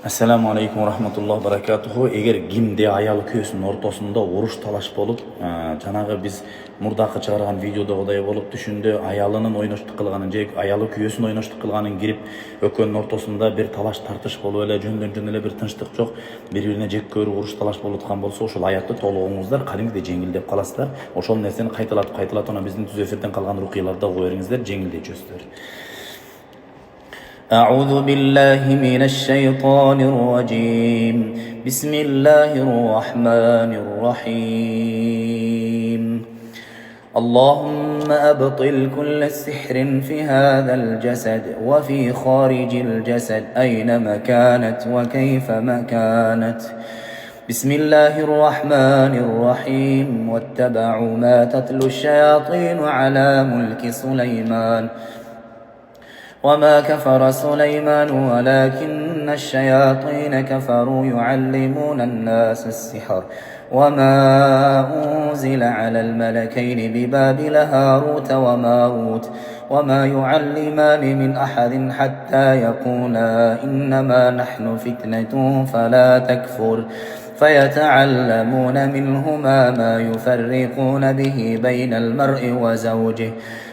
Assalamu alaykum wa rahmatullohi wa barakatuhu. Eğer kimde ayal köyüsünün ortasında oruç talaş bolup, janağı biz murdaqı çıkargan videoda oday bolup düşündü, ayalının oynaştık kılganın, ayalı köyüsünün oynaştık kılganın girip ökönün ortasında bir talaş tartış bolup öyle jöndөн ele bir tınçtık çok, bir-birine jek körü oruç talaş bolup atkan bolsa, oşol ayatты толугуңуздар кадимгидей жеңилдеп каласыздар. Ошол нерсени кайталатып ona биздин түз эфирден калган рукуяларда кое бериңиздер, жеңилдечөсүздөр. أعوذ بالله من الشيطان الرجيم. بسم الله الرحمن الرحيم. اللهم أبطل كل سحر في هذا الجسد وفي خارج الجسد أينما كانت وكيف ما كانت. بسم الله الرحمن الرحيم. واتبعوا ما تتلو الشياطين على ملك سليمان وما كفر سليمان ولكن الشياطين كفروا يعلمون الناس السحر وما أنزل على الملكين ببابل هاروت وماروت وما يعلمان من أحد حتى يقولا إنما نحن فتنة فلا تكفر فيتعلمون منهما ما يفرقون به بين المرء وزوجه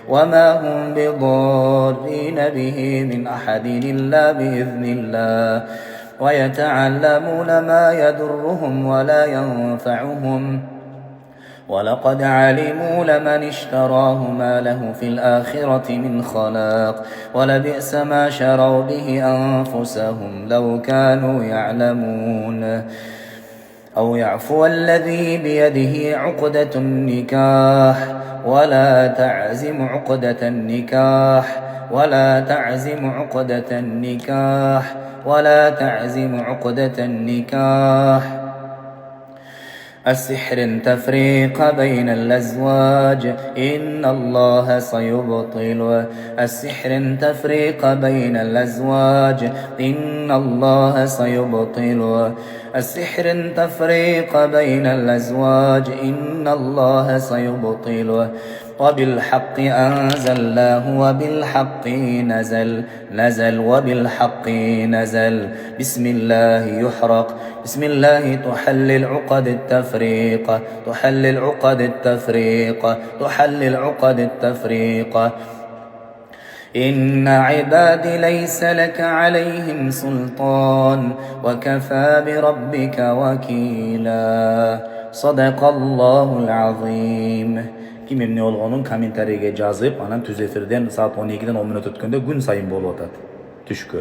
وما هم بضارين به من أحد إلا بإذن الله ويتعلمون ما يضرهم ولا ينفعهم ولقد علموا لمن اشتراه ما له في الآخرة من خلاق ولبئس ما شروا به أنفسهم لو كانوا يعلمون. أو يعفو الذي بيده عقدة النكاح ولا تعزم عقدة النكاح ولا تعزم عقدة النكاح ولا تعزم عقدة النكاح. السحر تفريق بين الأزواج إن الله سيبطل. السحر تفريق بين الأزواج إن الله سيبطل. السحر تفريق بين الأزواج إن الله سيبطل. وبالحق أنزلناه وبالحق نزل وبالحق نزل. بسم الله يحرق بسم الله تحلل عقد التفريق تحلل عقد التفريق تحلل عقد التفريق. إن عبادي ليس لك عليهم سلطان وكفى بربك وكيلا. صدق الله العظيم. Kim emne olğonun kommentariga жазып, анан түз эфирден saat 12-ден 10 мүнөт өткөндө күн сайын болуп атат. Түшкө.